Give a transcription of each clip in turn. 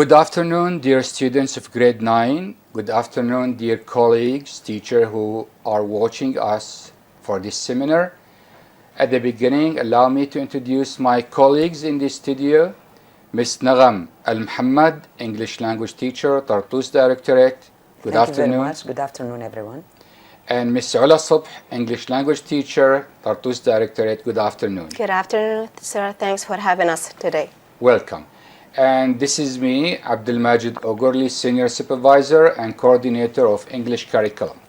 Good afternoon, dear students of grade 9. Good afternoon, dear colleagues, teachers who are watching us for this seminar. At the beginning, allow me to introduce my colleagues in the studio. Ms. Nagam Al-Muhammad, English language teacher, Tartus Directorate. Good Thank afternoon. you very much. Good afternoon, everyone. And Ms. Ula Subh, English language teacher, Tartus Directorate. Good afternoon. Good afternoon, sir. Thanks for having us today. Welcome. And this is me, Abdul Majid Ogurli, Senior Supervisor and Coordinator of English Curriculum.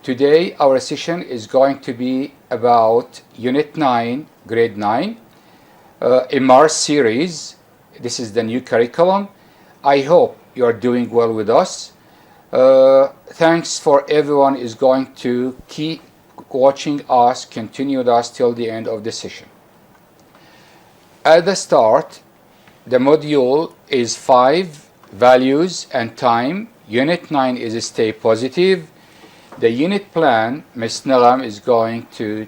Today, our session is going to be about Unit 9, Grade 9, MR series. This is the new curriculum. I hope you are doing well with us. Thanks for everyone is going to keep watching us, continue with us till the end of the session. At the start, the module is 5, Values and Time. Unit 9 is Stay Positive. The unit plan, Ms. Nagam is going to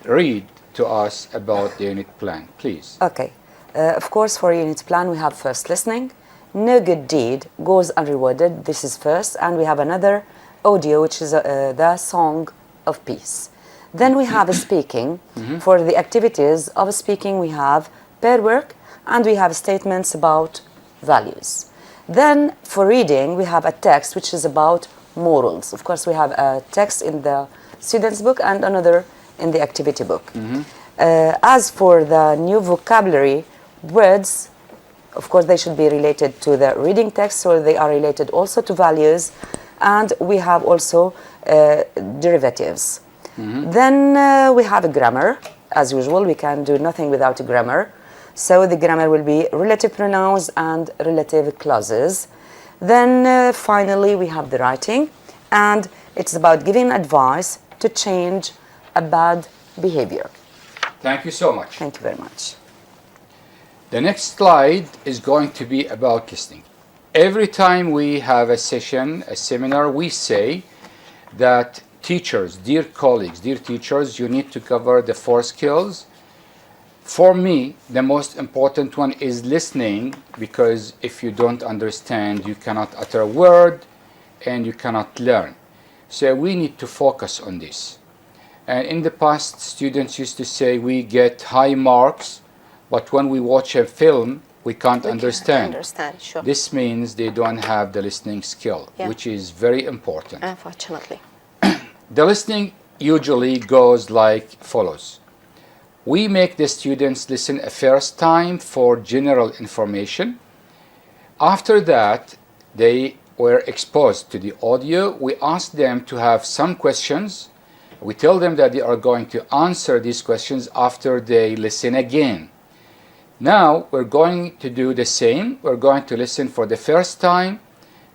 read to us about the unit plan. Please. Okay. Of course, for unit plan, we have first listening. No good deed goes unrewarded. This is first. And we have another audio, which is the Song of Peace. Then we have speaking. For the activities of speaking, we have pair work, and we have statements about values. Then for reading, we have a text which is about morals. Of course, we have a text in the student's book and another in the activity book. As for the new vocabulary, words, of course, they should be related to the reading text, so they are related also to values. And we have also derivatives. Then we have a grammar. As usual, we can do nothing without a grammar. So the grammar will be relative pronouns and relative clauses. Then finally we have the writing, and it's about giving advice to change a bad behavior. Thank you so much. Thank you very much. The next slide is going to be about listening. Every time we have a session, a seminar, we say that teachers, dear colleagues, dear teachers, you need to cover the 4 skills. For me, the most important one is listening, because if you don't understand, you cannot utter a word and you cannot learn. So we need to focus on this. And in the past, students used to say we get high marks, but when we watch a film, we can't understand. Sure. This means they don't have the listening skill, which is very important. Unfortunately. The listening usually goes like follows. We make the students listen a first time for general information. After that, they were exposed to the audio. We ask them to have some questions. We tell them that they are going to answer these questions after they listen again. Now we're going to do the same. We're going to listen for the first time.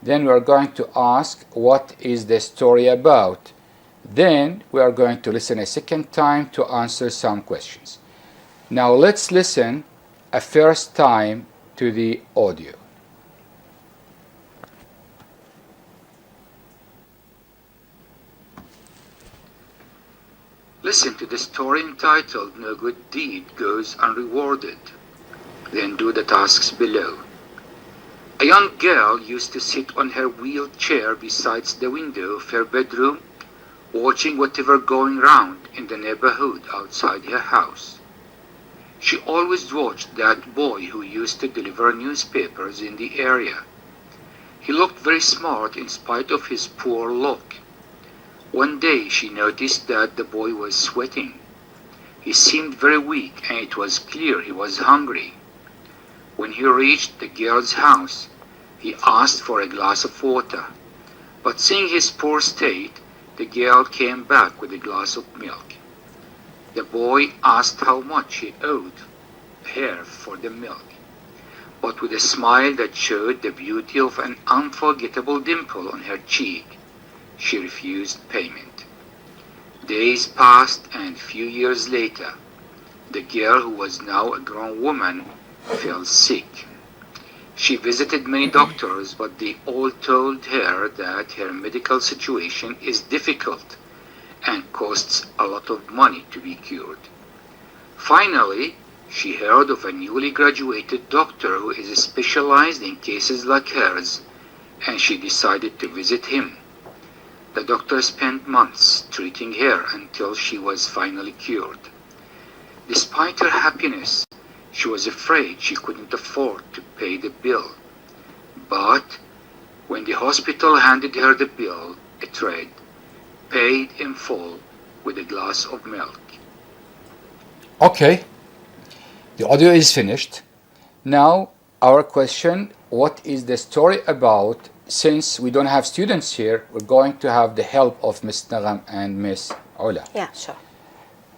Then we're going to ask, what is the story about? Then we are going to listen a second time to answer some questions. Now let's listen a first time to the audio. Listen to the story entitled No Good Deed Goes Unrewarded. Then do the tasks below. A young girl used to sit on her wheelchair beside the window of her bedroom, watching whatever going round in the neighborhood outside her house. She always watched that boy who used to deliver newspapers in the area. He looked very smart in spite of his poor look. One day she noticed that the boy was sweating. He seemed very weak, and it was clear he was hungry. When he reached the girl's house, he asked for a glass of water. But seeing his poor state, the girl came back with a glass of milk. The boy asked how much he owed her for the milk, but with a smile that showed the beauty of an unforgettable dimple on her cheek, she refused payment. Days passed, and few years later, the girl, who was now a grown woman, fell sick. She visited many doctors, but they all told her that her medical situation is difficult and costs a lot of money to be cured. Finally, she heard of a newly graduated doctor who is specialized in cases like hers, and she decided to visit him. The doctor spent months treating her until she was finally cured. Despite her happiness, she was afraid she couldn't afford to pay the bill. But when the hospital handed her the bill, it read, "Paid in full with a glass of milk." Okay, the audio is finished. Now our question, what is the story about? Since we don't have students here, we're going to have the help of Miss Nagam and Miss Ola. Yeah, sure.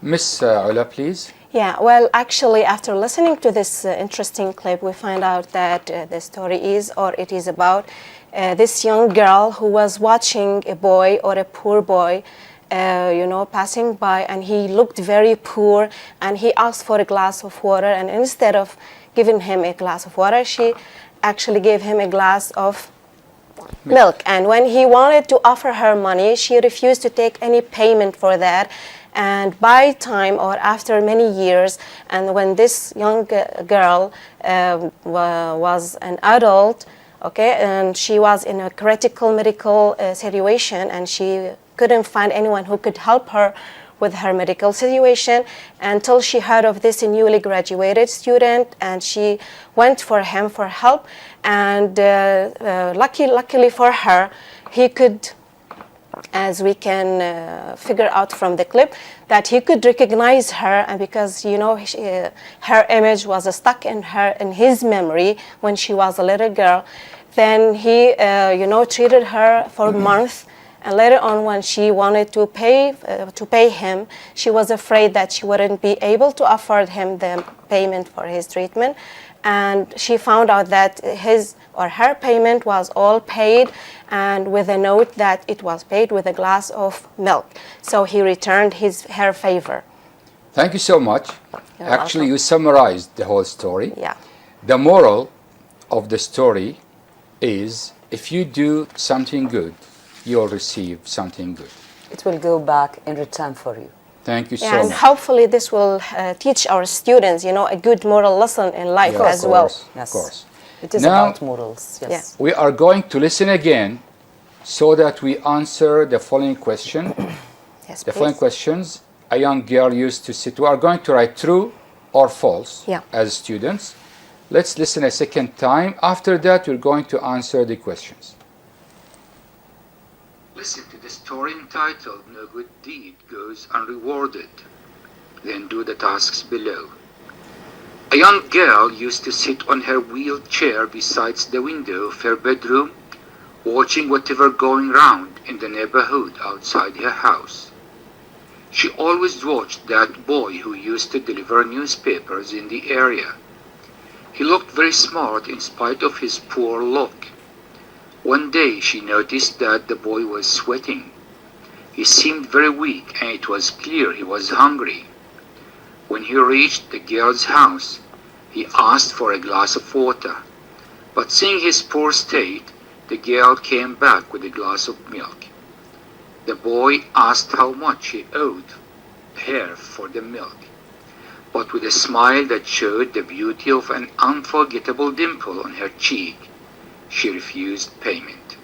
Miss Ola, please. Yeah, well, actually, after listening to this interesting clip, we find out that the story is, or it is about this young girl who was watching a boy or a poor boy, passing by, and he looked very poor, and he asked for a glass of water, and instead of giving him a glass of water, she actually gave him a glass of milk. And when he wanted to offer her money, she refused to take any payment for that. And by time, or after many years, and when this young girl was an adult, okay, and she was in a critical medical situation, and she couldn't find anyone who could help her with her medical situation until she heard of this newly graduated student, and she went for him for help. And luckily for her, he could, as we can figure out from the clip, that he could recognize her, and because her image was stuck in his memory when she was a little girl, then he treated her for a month. And later on, when she wanted to pay him, she was afraid that she wouldn't be able to afford him the payment for his treatment. And she found out that his or her payment was all paid, and with a note that it was paid with a glass of milk. So he returned her favor. Thank you so much. You're Actually, welcome. you summarized the whole story. Yeah. The moral of the story is, if you do something good, you'll receive something good. It will go back in return for you. Thank you so And much. hopefully this will teach our students, a good moral lesson in life Yeah, as well. Yes. Of course. It is Now- about morals. Yes. Yeah. We are going to listen again so that we answer the following question. Yes, The following please. questions. A young girl used to sit. We are going to write true or false Yeah. as students. Let's listen a second time. After that, we're going to answer the questions. Listen to the story entitled "No Good Deed Goes Unrewarded." Then do the tasks below. A young girl used to sit on her wheelchair beside the window of her bedroom, watching whatever going round in the neighborhood outside her house. She always watched that boy who used to deliver newspapers in the area. He looked very smart in spite of his poor look. One day she noticed that the boy was sweating. He seemed very weak, and it was clear he was hungry. When he reached the girl's house, he asked for a glass of water. But seeing his poor state, the girl came back with a glass of milk. The boy asked how much he owed her for the milk, but with a smile that showed the beauty of an unforgettable dimple on her cheek, she refused payment.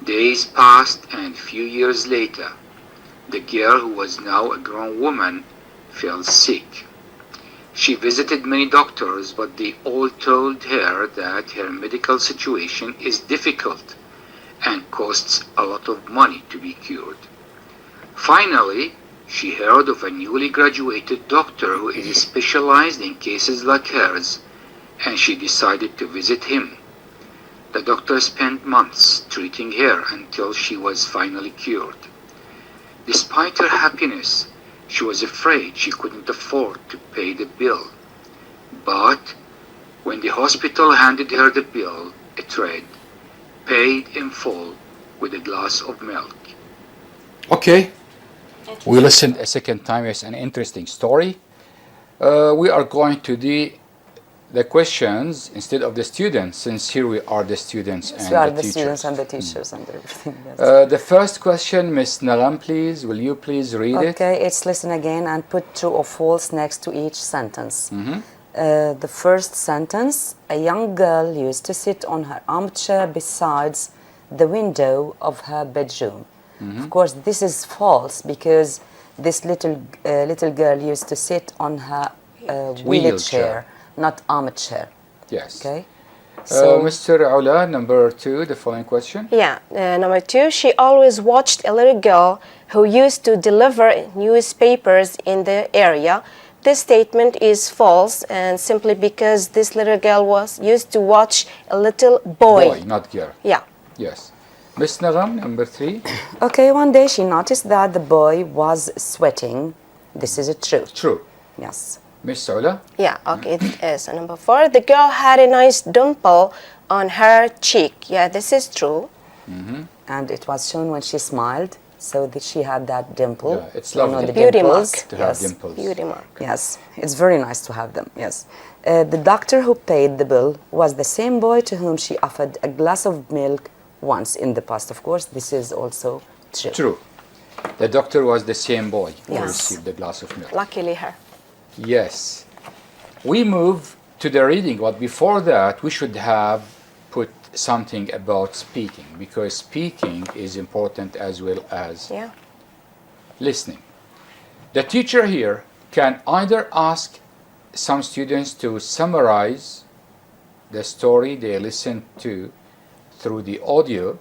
Days passed, and a few years later, the girl, who was now a grown woman, fell sick. She visited many doctors, but they all told her that her medical situation is difficult and costs a lot of money to be cured. Finally, she heard of a newly graduated doctor who is specialized in cases like hers, and she decided to visit him. The doctor spent months treating her until she was finally cured. Despite her happiness, she was afraid she couldn't afford to pay the bill. But when the hospital handed her the bill, it read, "Paid in full with a glass of milk." Okay. We listened a second time. It's an interesting story. We are going to the the questions instead of the students, since here we are the students and We are the the teachers. students and the teachers and everything. Yes. The first question, Miss Nagam, please, will you please read it? Okay, it's listen again and put true or false next to each sentence. Mm-hmm. The first sentence, a young girl used to sit on her armchair besides the window of her bedroom. Mm-hmm. Of course, this is false because this little girl used to sit on her wheelchair, not armchair. Yes. Okay. Mr. Ula, number 2, the following question. Yeah, number 2, she always watched a little girl who used to deliver newspapers in the area. This statement is false, and simply because this little girl was used to watch a little boy. Boy, not girl. Yeah. Yes. Miss Nagam, number 3. Okay, one day she noticed that the boy was sweating. This is a true. True. Yes. Miss Ula. Yeah, okay. So number 4, the girl had a nice dimple on her cheek. Yeah, this is true. Mm-hmm. And it was shown when she smiled, so that she had that dimple. Yeah, it's You know, lovely. the Beauty dimples. mark. To have Yes. dimples. Beauty mark. Yes, it's very nice to have them. Yes. The doctor who paid the bill was the same boy to whom she offered a glass of milk once in the past. Of course, this is also true. True. The doctor was the same boy who Yes. received the glass of milk. Luckily her. Yes. We move to the reading, but before that, we should have put something about speaking, because speaking is important as well as Yeah. listening. The teacher here can either ask some students to summarize the story they listen to through the audio,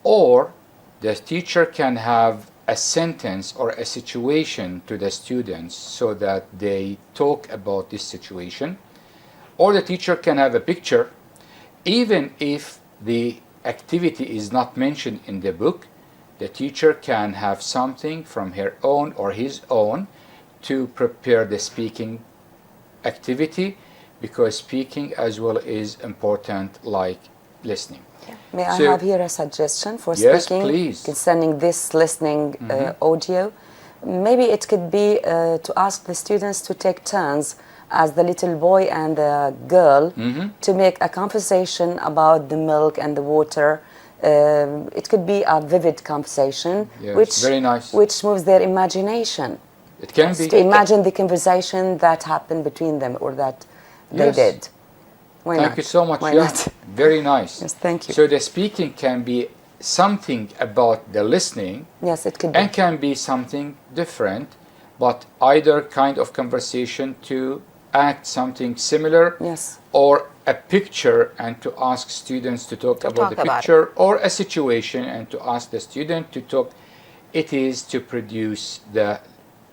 or the teacher can have a sentence or a situation to the students so that they talk about this situation, or the teacher can have a picture. Even if the activity is not mentioned in the book, the teacher can have something from her own or his own to prepare the speaking activity, because speaking as well is important like listening. May I So- have here a suggestion for Yes, speaking please. concerning this listening audio? Maybe it could be to ask the students to take turns as the little boy and the girl to make a conversation about the milk and the water. It could be a vivid conversation, Yes, very nice. which moves their imagination. It can be. To imagine the conversation that happened between them or that they Yes. did. Why Thank not? you so much. Why Yeah, not? very nice. Yes, thank you. So the speaking can be something about the listening, Yes, it could be. and can be something different, but either kind of conversation to act something similar, Yes. or a picture and to ask students to talk about talk the about it. picture, or a situation and to ask the student to talk. It is to produce the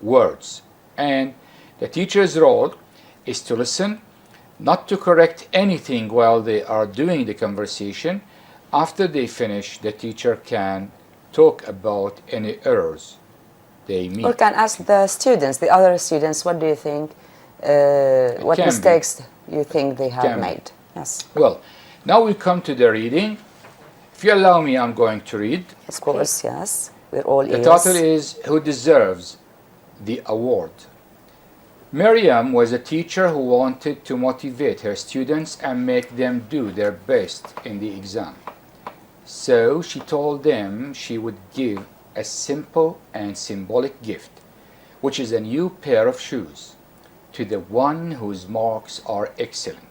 words. And the teacher's role is to listen, not to correct anything while they are doing the conversation. After they finish, the teacher can talk about any errors they meet. Or can ask the students, the other students, what do you think? What can be. mistakes you think they have Can be. made? Yes, Well, now we come to the reading. If you allow me, I'm going to read. of course, yes. We're all The ears. title is Who Deserves the Award? Miriam was a teacher who wanted to motivate her students and make them do their best in the exam. So she told them she would give a simple and symbolic gift, which is a new pair of shoes, to the one whose marks are excellent.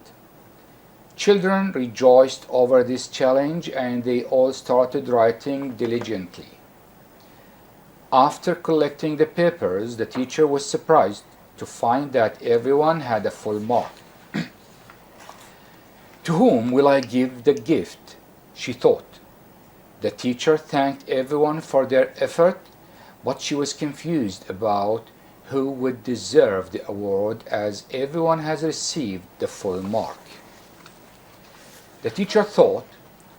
Children rejoiced over this challenge and they all started writing diligently. After collecting the papers, the teacher was surprised to find that everyone had a full mark. To whom will I give the gift? She thought. The teacher thanked everyone for their effort, but she was confused about who would deserve the award, as everyone has received the full mark. The teacher thought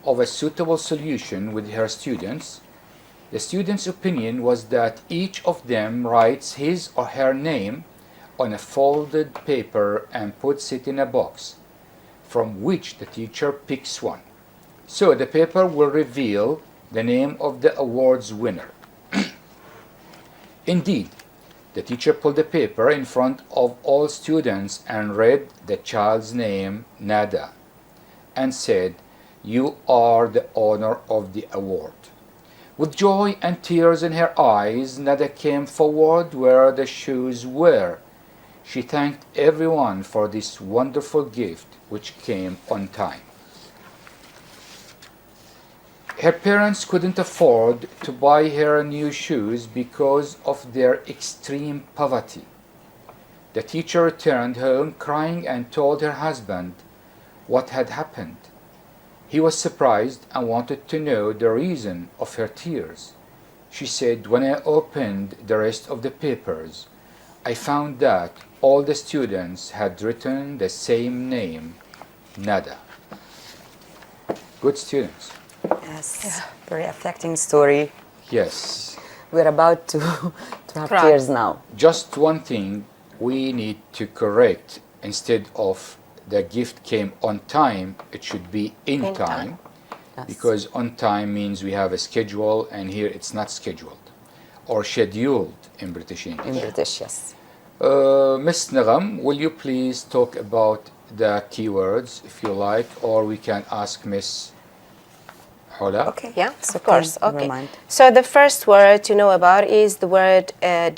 of a suitable solution with her students. The students' opinion was that each of them writes his or her name on a folded paper and puts it in a box, from which the teacher picks one. So the paper will reveal the name of the award's winner. Indeed, The teacher pulled the paper in front of all students and read the child's name, Nada, and said, "You are the owner of the award." With joy and tears in her eyes, Nada came forward where the shoes were. She thanked everyone for this wonderful gift which came on time. Her parents couldn't afford to buy her new shoes because of their extreme poverty. The teacher returned home crying and told her husband what had happened. He was surprised and wanted to know the reason of her tears. She said, "When I opened the rest of the papers, I found that all the students had written the same name, Nada." Good students. Yes, very affecting story. Yes. We're about to have Cry. tears now. Just one thing we need to correct. Instead of the gift came on time, it should be in In time. time. Yes. Because on time means we have a schedule, and here it's not scheduled or scheduled in British English. In British, yes. Miss Nagam, will you please talk about the keywords if you like, or we can ask Miss Hola? Okay. Yeah, it's of course. Never Okay. mind. So the first word to know about is the word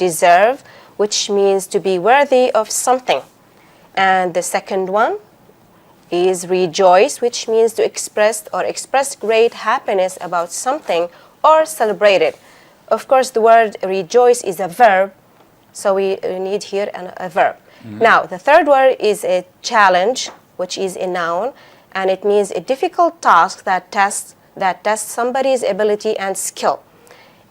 deserve, which means to be worthy of something. And the second one is rejoice, which means to express great happiness about something or celebrate it. Of course, the word rejoice is a verb, so we need here a verb. Now, the third word is a challenge, which is a noun, and it means a difficult task that tests somebody's ability and skill.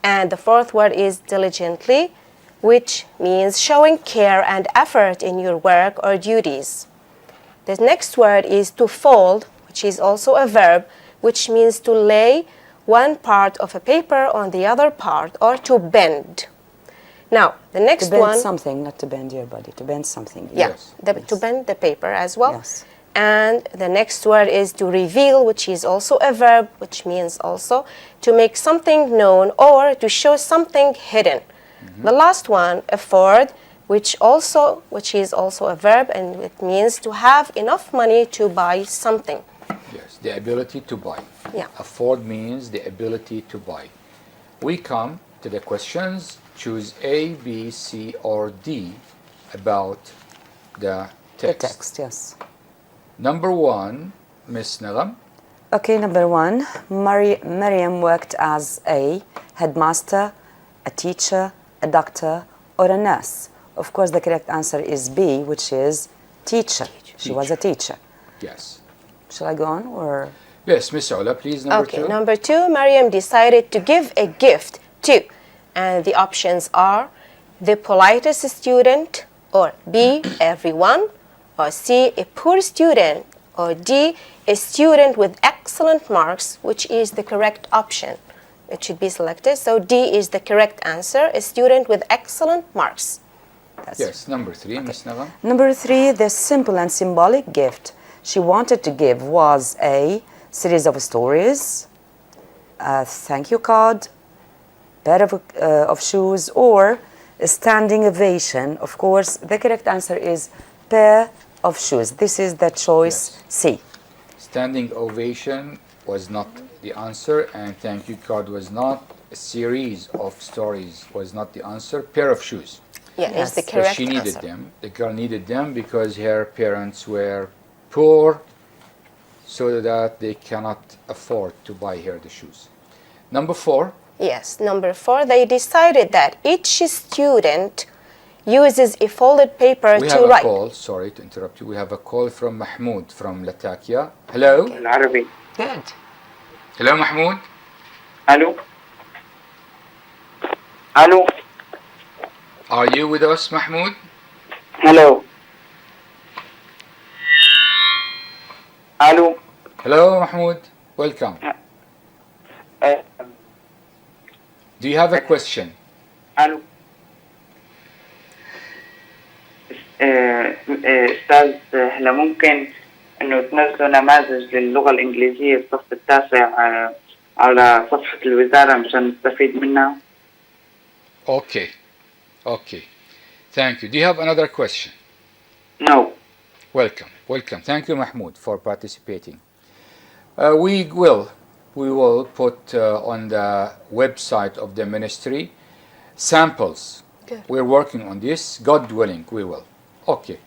And the fourth word is diligently, which means showing care and effort in your work or duties. The next word is to fold, which is also a verb, which means to lay one part of a paper on the other part, or to bend. Now, the To next bend one, something, not to bend your body. To bend something. yeah, Yes. to bend the paper as well. Yes. And the next word is to reveal, which is also a verb, which means also to make something known or to show something hidden. The last one, afford, which is also a verb, and it means to have enough money to buy something. Yes, the ability to buy. Yeah. Afford means the ability to buy. We come to the questions. Choose A, B, C, or D about the The text. text, yes. Number one, Miss Nagam. Okay, number one, Maryam worked as a headmaster, a teacher, a doctor, or a nurse. Of course, the correct answer is B, which is teacher. She was a teacher. Yes. Shall I go on, or? Yes, Miss Ola, please, number Okay, two. number two, Mariam decided to give a gift to, and the options are the politest student, or B, everyone, or C, a poor student, or D, a student with excellent marks, which is the correct option. It should be selected. So D is the correct answer, a student with excellent marks. That's Yes, number three, Miss Nagam. Number three, the simple and symbolic gift she wanted to give was a series of stories, a thank you card, pair of shoes, or a standing ovation. Of course, the correct answer is pair of shoes. This is the choice Yes. C. Standing ovation was not the answer, and thank you card was not. A series of stories was not the answer. Pair of shoes. Yeah, Yes. is the Because correct she needed answer. them. The girl needed them because her parents were poor, so that they cannot afford to buy her the shoes. Number four. Yes, number four, they decided that each student uses a folded paper We to have a write. call. Sorry to interrupt you. We have a call from Mahmoud from Latakia. Hello. العربي. Good. Hello, Mahmoud. الو الو Are you with us, Mahmoud? hello الو Hello, Mahmoud. Welcome. آه، Do you have a question? الو استاذ، هلا ممكن انه تنزلوا نماذج للغة الانجليزية الصف التاسع على صفحة الوزارة مشان نستفيد منها؟ Okay. Okay. Thank you. Do you have another question? No. Welcome, welcome. Thank you, Mahmoud, for participating. We will put on the website of the ministry samples. Good. We're working on this. God willing, we will. Okay.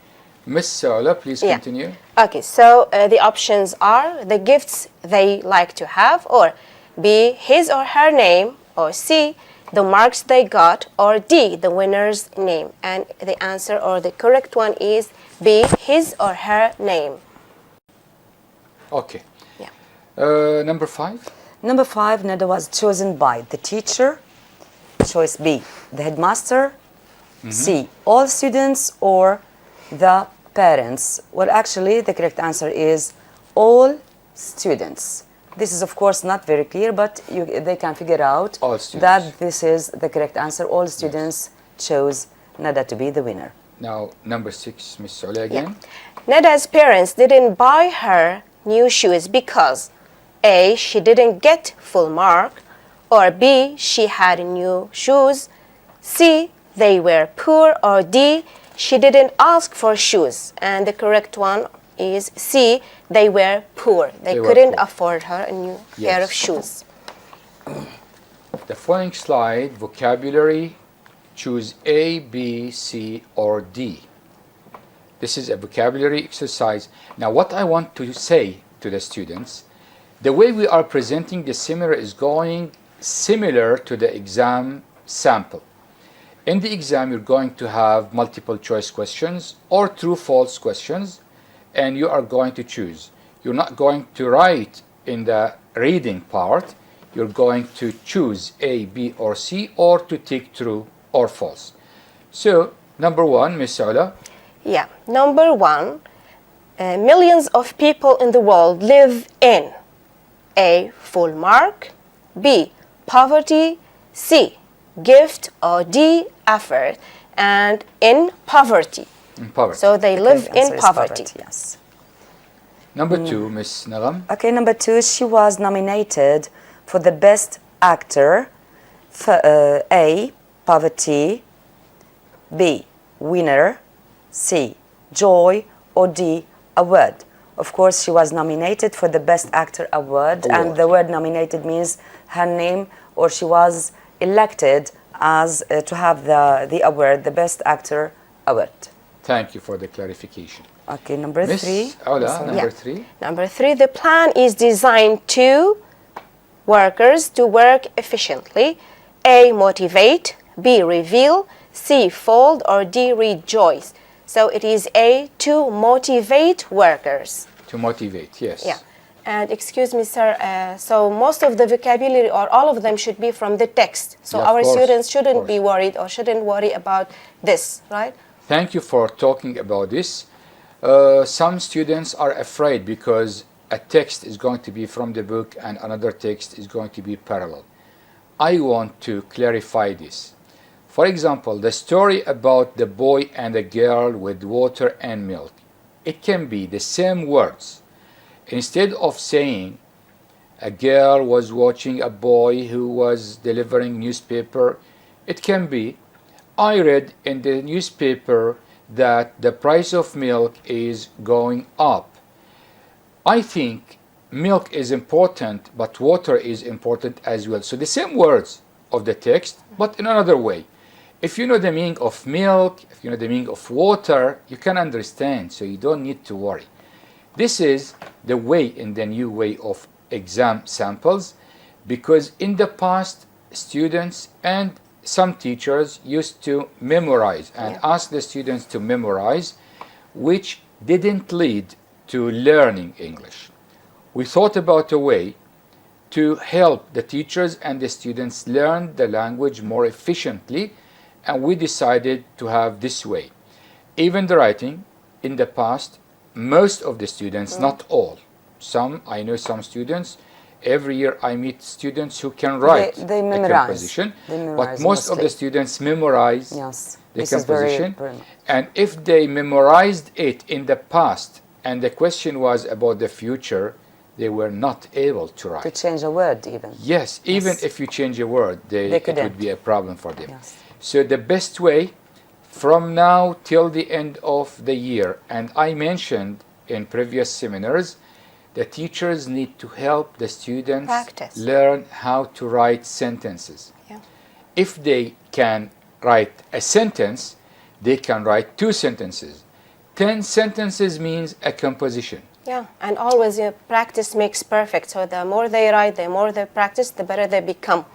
Miss Saula, please Yeah. continue. Okay, so the options are the gifts they like to have, or B, his or her name, or C, the marks they got, or D, the winner's name. And the answer, or the correct one, is B, his or her name. Okay. Yeah. Number 5. Number 5, Nada was chosen by the teacher. Choice B, the headmaster. C, all students, or the parents. Well, actually, the correct answer is all students. This is, of course, not very clear, but they can figure out All students. that this is the correct answer. All students chose Nada to be the winner. Now, number 6, Miss Saula again. Nada's parents didn't buy her new shoes because A, she didn't get full mark, or B, she had new shoes, C, they were poor, or D, she didn't ask for shoes. And the correct one is C, they were poor. They They were couldn't poor. afford her a new pair of Yes. shoes. The following slide, vocabulary, choose A, B, C, or D. This is a vocabulary exercise. Now, what I want to say to the students, the way we are presenting the seminar is going similar to the exam sample. In the exam, you're going to have multiple choice questions or true-false questions, and you are going to choose. You're not going to write in the reading part. You're going to choose A, B, or C, or to take true or false. So, number 1, Miss Saula. Yeah. Number 1, millions of people in the world live in A, full mark, B, poverty, C, gift, or D, effort, and in poverty. In poverty. So they The live correct answer in is poverty. yes. Number 2, Miss Nagam. Okay, number 2, she was nominated for the best actor. A, poverty, B, winner, C, joy, or D, award. Of course, she was nominated for the best actor award, and the word nominated means her name, or she was elected as to have the award, the best actor award. Thank you for the clarification. Okay, number Miss 3. Aula, number Yeah. 3. Number 3, the plan is designed to workers to work efficiently. A, motivate, B, reveal, C, fold, or D, rejoice. So it is A, to motivate workers. To motivate, yes. Yeah. And excuse me, sir, so most of the vocabulary or all of them should be from the text. So Yeah, of our course, students of shouldn't course. be worried or shouldn't worry about this, right? Thank you for talking about this. Some students are afraid because a text is going to be from the book and another text is going to be parallel. I want to clarify this. For example, the story about the boy and the girl with water and milk. It can be the same words. Instead of saying a girl was watching a boy who was delivering newspaper, it can be I read in the newspaper that the price of milk is going up. I think milk is important, but water is important as well. So the same words of the text, but in another way. If you know the meaning of milk, if you know the meaning of water, you can understand, so you don't need to worry. This is the way in the new way of exam samples, because in the past, students and some teachers used to memorize and ask the students to memorize, which didn't lead to learning English. We thought about a way to help the teachers and the students learn the language more efficiently, and we decided to have this way. Even the writing, in the past, most of the students, not all, I know some students, every year I meet students who can write They the memorize. composition, They but memorize most of mostly. the students memorize Yes, the this is very, composition. very much. And if they memorized it in the past and the question was about the future, they were not able to write. To change a word even. Yes, even Yes. if you change a word, They it couldn't. would be a problem for them. Yes. So the best way from now till the end of the year, and I mentioned in previous seminars, the teachers need to help the students Practice. learn how to write sentences. Yeah. If they can write a sentence, they can write 2 sentences. 10 sentences means a composition. Yeah, and always practice makes perfect. So the more they write, the more they practice, the better they become.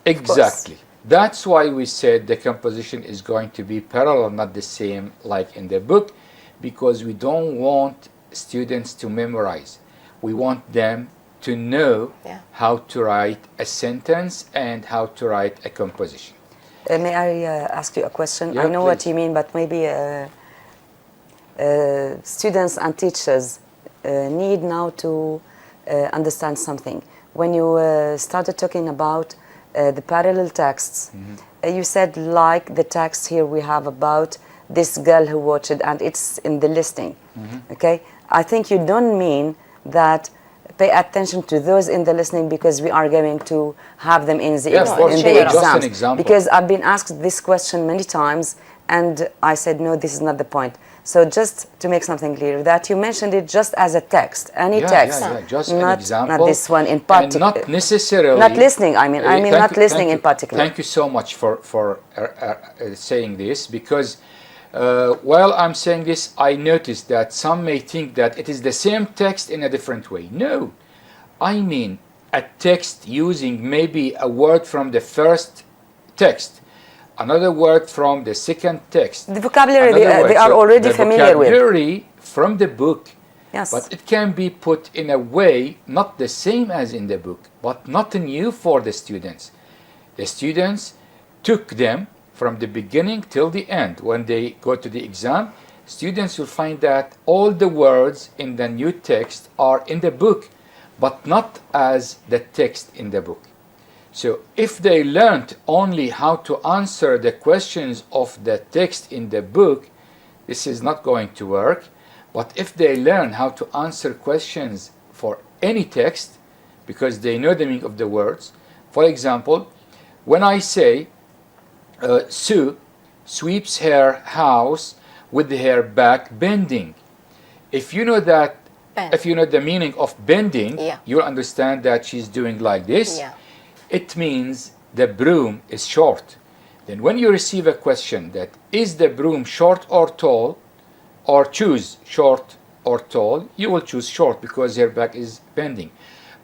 Exactly. That's why we said the composition is going to be parallel, not the same like in the book, because we don't want students to memorize. We want them to know how to write a sentence and how to write a composition. May I ask you a question? Yeah, I know please. what you mean, but maybe students and teachers need now to understand something. When you started talking about the parallel texts, you said like the text here we have about this girl who watched it, and it's in the listing. Okay, I think you don't mean that pay attention to those in the listening because we are going to have them in the, Of course, in the just an exams. example. Because I've been asked this question many times and I said no, this is not the point. So just to make something clear, that you mentioned it just as a text, any text, just not, an example, not this one in and particular. not necessarily. Not listening. I mean Thank not you- listening thank in you- particular. Thank you so much for saying this, because while I'm saying this, I noticed that some may think that it is the same text in a different way. No, I mean a text using maybe a word from the first text, another word from the second text. The vocabulary another they word. are So already the familiar with. vocabulary from the book, Yes. but it can be put in a way not the same as in the book, but not new for the students. The students took them from the beginning till the end. When they go to the exam, students will find that all the words in the new text are in the book, but not as the text in the book. So if they learned only how to answer the questions of the text in the book, this is not going to work. But if they learn how to answer questions for any text, because they know the meaning of the words, for example, when I say Sue sweeps her house with her back bending, if you know that, if you know the meaning of bending, you'll understand that she's doing like this. Yeah. It means the broom is short. Then when you receive a question that is the broom short or tall, or choose short or tall, you will choose short because her back is bending.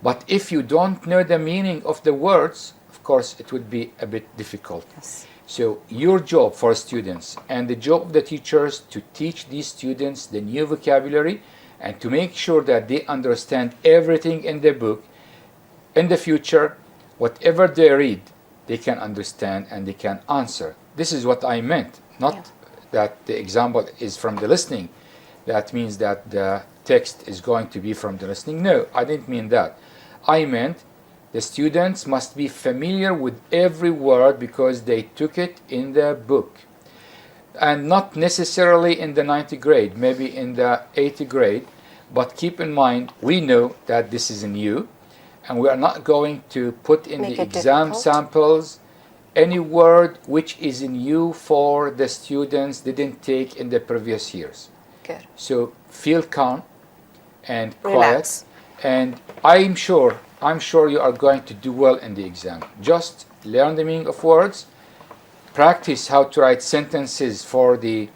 But if you don't know the meaning of the words, of course it would be a bit difficult. Yes. So your job for students and the job of the teachers to teach these students the new vocabulary and to make sure that they understand everything in the book. In the future, whatever they read, they can understand and they can answer. This is what I meant, not that the example is from the listening. That means that the text is going to be from the listening. No, I didn't mean that. I meant the students must be familiar with every word because they took it in the book. And not necessarily in the 9th grade, maybe in the 8th grade. But keep in mind, we know that this is new, and we are not going to put in Make the it exam difficult. samples any word which is new for the students didn't take in the previous years. Good. So feel calm and Relax. quiet, and I'm sure you are going to do well in the exam. Just learn the meaning of words, practice how to write sentences for the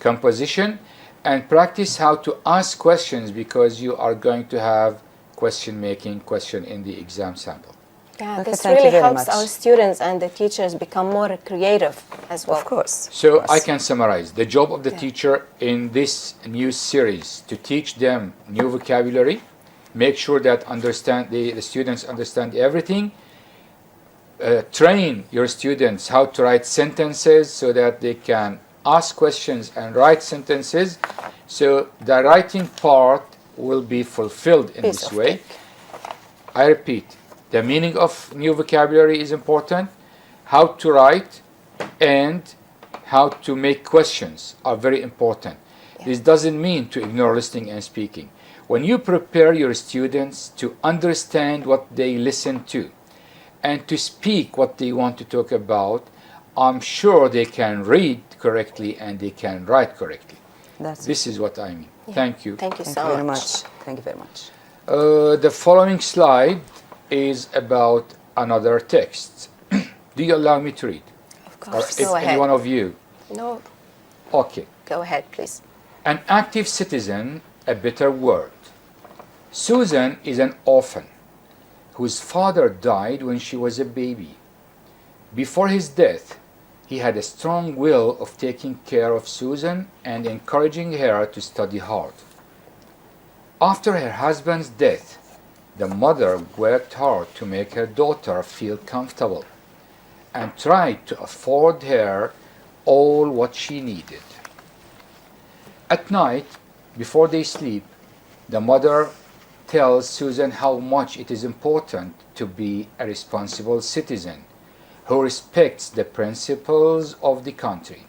composition, and practice how to ask questions because you are going to have question in the exam sample. Yeah, Okay, this thank you really very helps much. our students and the teachers become more creative as well. Of course. So Of I course. can summarize the job of the teacher in this new series to teach them new vocabulary, make sure that the students understand everything, train your students how to write sentences so that they can ask questions and write sentences. So the writing part will be fulfilled in Piece this of way. cake. I repeat, the meaning of new vocabulary is important. How to write and how to make questions are very important. This doesn't mean to ignore listening and speaking. When you prepare your students to understand what they listen to and to speak what they want to talk about, I'm sure they can read correctly and they can write correctly. This is what I mean. Thank you. Thank you Thank so you very much. much. Thank you very much. The following slide is about another text. Do you allow me to read? Of Or course. if Go any ahead. one of you? No, Okay. go ahead, please. An active citizen, a better word. Susan is an orphan whose father died when she was a baby. Before his death, he had a strong will of taking care of Susan and encouraging her to study hard. After her husband's death, the mother worked hard to make her daughter feel comfortable and tried to afford her all what she needed. At night, before they sleep, the mother tells Susan how much it is important to be a responsible citizen who respects the principles of the country.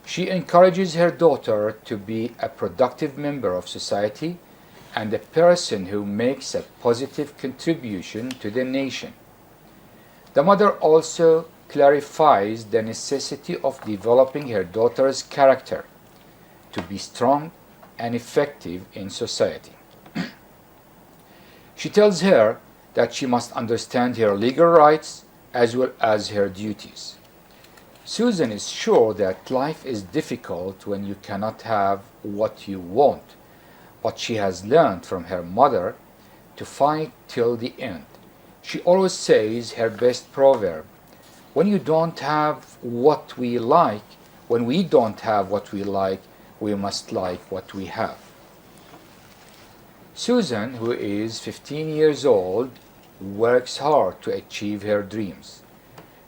She encourages her daughter to be a productive member of society and a person who makes a positive contribution to the nation. The mother also clarifies the necessity of developing her daughter's character to be strong and effective in society. She tells her that she must understand her legal rights as well as her duties. Susan is sure that life is difficult when you cannot have what you want, but she has learned from her mother to fight till the end. She always says her best proverb, when we don't have what we like, we must like what we have. Susan, who is 15 years old, works hard to achieve her dreams.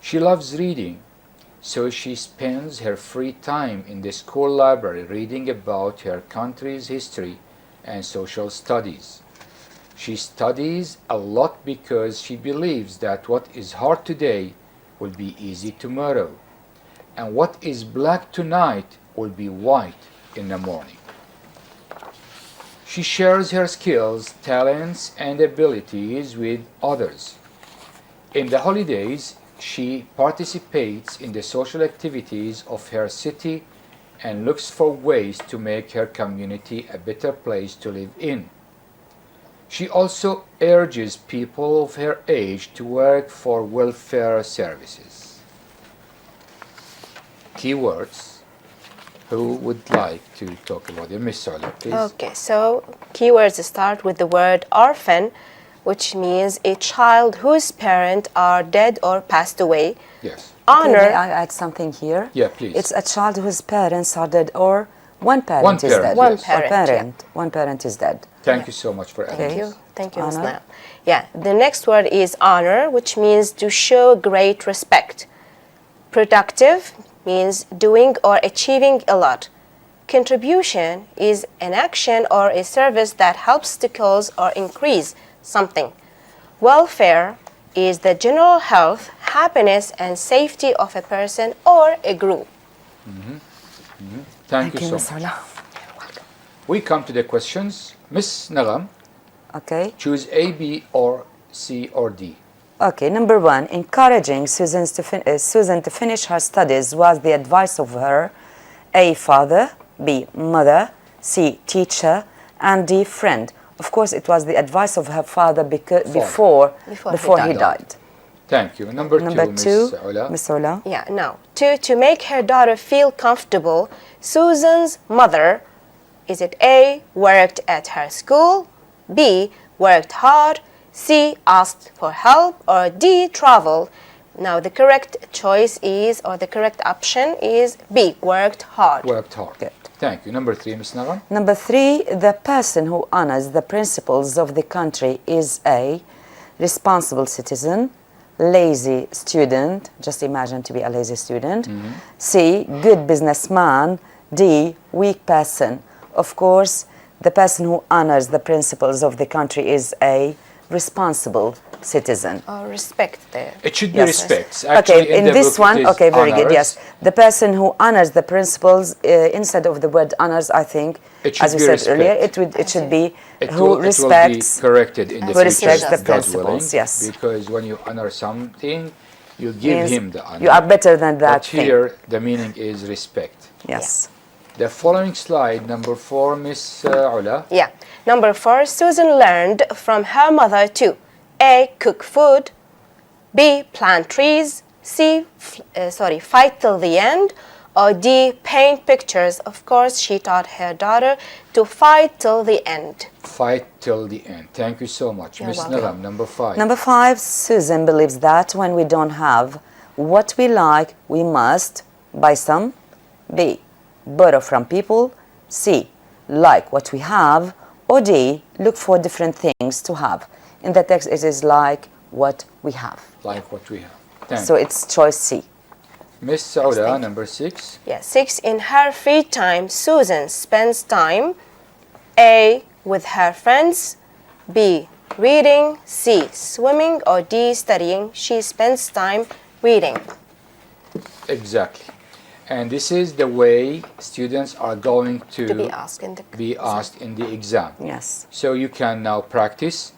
She loves reading, so she spends her free time in the school library reading about her country's history and social studies. She studies a lot because she believes that what is hard today will be easy tomorrow, and what is black tonight will be white in the morning. She shares her skills, talents, and abilities with others. In the holidays, she participates in the social activities of her city and looks for ways to make her community a better place to live in. She also urges people of her age to work for welfare services. Keywords. Who would like to talk about it? Miss Sola, please. Okay, so keywords start with the word orphan, which means a child whose parents are dead or passed away. Yes. Honor. May I add something here? Yeah, please. It's a child whose parents are dead or one parent One is parent, dead. yes. One parent, One parent is dead. Thank you so much for adding. Thank you. Thank you, Ms. Honor. Nail. Yeah, the next word is honor, which means to show great respect. Productive means doing or achieving a lot. Contribution is an action or a service that helps to cause or increase something. Welfare is the general health, happiness, and safety of a person or a group. Thank you so Miss much. Ola. We come to the questions. Miss Nagam, Okay. choose A, B, or C, or D. Okay, number one, encouraging Susan to finish her studies was the advice of her A, father, B, mother, C, teacher, and D, friend. Of course, it was the advice of her father before he died. Thank you. Number two, Miss Ola. Miss Ola. Yeah, now, to make her daughter feel comfortable, Susan's mother, is it A, worked at her school, B, worked hard, C, asked for help, or D, traveled? Now, the correct choice is, or the correct option is B, worked hard. Worked hard. Good. Thank you. Number three, Miss Nagam. Number three, the person who honors the principles of the country is A, responsible citizen, lazy student, just imagine to be a lazy student, C, good businessman, D, weak person. Of course, the person who honors the principles of the country is A, responsible citizen. Or respect there. It should be Yes. respects. Actually, Okay, in the this book it one, is okay, very good, honors. yes. The person who honors the principles, instead of the word honors, I think, It should as we be said respect. earlier, it should be It who will respects. be corrected in the Who future, respects the God principles, willing, yes. Because when you honor something, You give means him the honor. you are better than that But thing. here the meaning is respect. Yes. The following slide, number 4, Miss Ula. Yeah. Number 4, Susan learned from her mother to A. Cook food, B. Plant trees, C. Fight till the end, or D. Paint pictures. Of course, she taught her daughter to fight till the end. Fight till the end. Thank you so much. You're Miss welcome. Nagam, number 5. Number 5, Susan believes that when we don't have what we like, we must buy some. B. Borrow from people. C. Like what we have. Or D. Look for different things to have. In the text, it is like what we have. Like what we have. Thank So you. it's choice C. Miss Sauda, thank you. number 6. Yeah. 6, in her free time, Susan spends time A. with her friends, B. reading, C. swimming, or D. studying. She spends time reading. Exactly. And this is the way students are going To be asked in the exam. Yes. So you can now practice.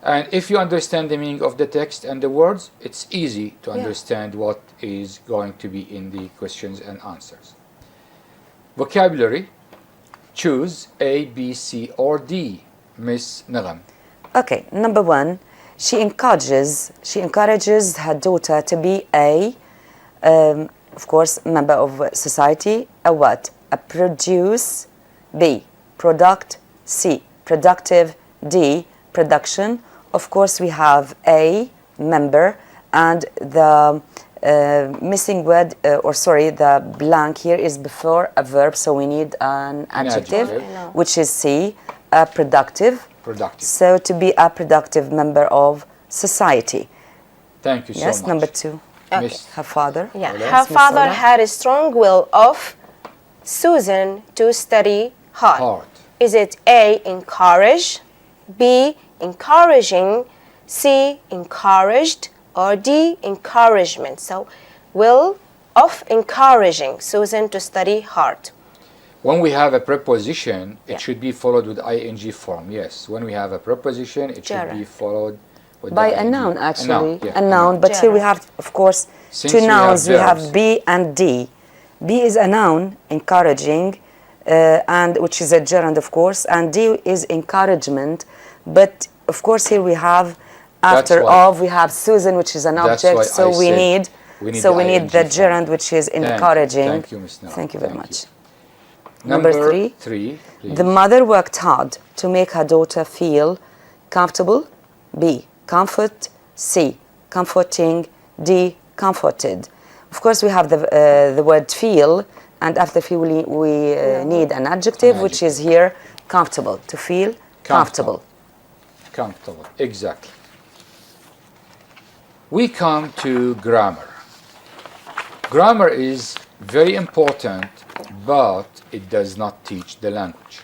And if you understand the meaning of the text and the words, it's easy to understand what is going to be in the questions and answers. Vocabulary. Choose A, B, C, or D. Miss Nagam. Okay, number 1, she encourages her daughter to be a, of course, member of society. A what? A produce. B. Product. C. Productive. D. Production. Of course, we have A. Member, and the missing word, the blank here is before a verb, so we need an adjective, adjective. which is C. Productive. Productive. So to be a productive member of society. Thank you so Yes, much. number 2. Miss Her father. Yeah, Ola. her Miss father Ola. had a strong will of Susan to study hard. Hard. Is it A, encourage, B, encouraging, C, encouraged, or D, encouragement? So, will of encouraging Susan to study hard. When we have a preposition, it Yeah. should be followed with ing form. Yes. When we have a preposition, it should be Gerund. followed with By the a ing. noun, actually. yeah, A noun. But here we Gerund. have, of course, Since two we have nouns. We have verbs. B and D. B is a noun, encouraging, and which is a gerund, of course, and D is encouragement. But, of course, here we have, after why- of, we have Susan, which is an That's object, why so I we said need, we need so the we need the ing form. gerund, which is encouraging. Thank you, Ms. Nara. Thank you very Thank much. you. Number three, three. please. The mother worked hard to make her daughter feel comfortable. B. Comfort. C. Comforting. D. Comforted. Of course, we have the word feel, and after feel we need an adjective, which is here comfortable. To feel comfortable. Comfortable, exactly. We come to grammar. Grammar is very important, but it does not teach the language.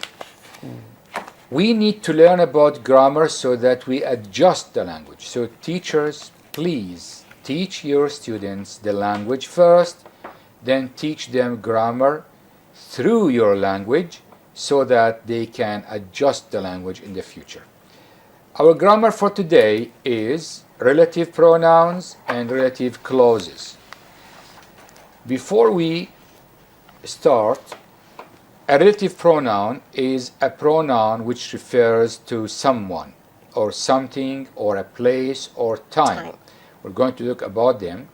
We need to learn about grammar so that we adjust the language. So teachers, please teach your students the language first, then teach them grammar through your language so that they can adjust the language in the future. Our grammar for today is relative pronouns and relative clauses. Before we start, a relative pronoun is a pronoun which refers to someone or something or a place or time. We're going to look about them.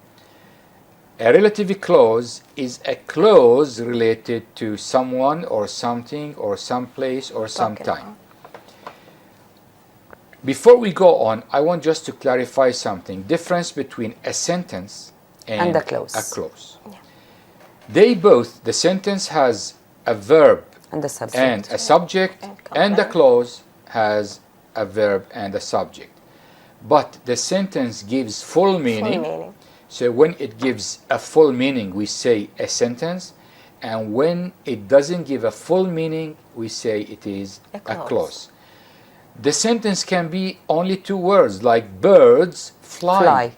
A relative clause is a clause related to someone or something or some place or some time. Before we go on, I want just to clarify something. Difference between a sentence and a clause. Yeah. They both, the sentence has a verb And the subject. and a subject, and the clause has a verb and a subject. But the sentence gives full meaning. Full meaning. So when it gives a full meaning, we say a sentence. And when it doesn't give a full meaning, we say it is a clause. The sentence can be only two words, like birds fly.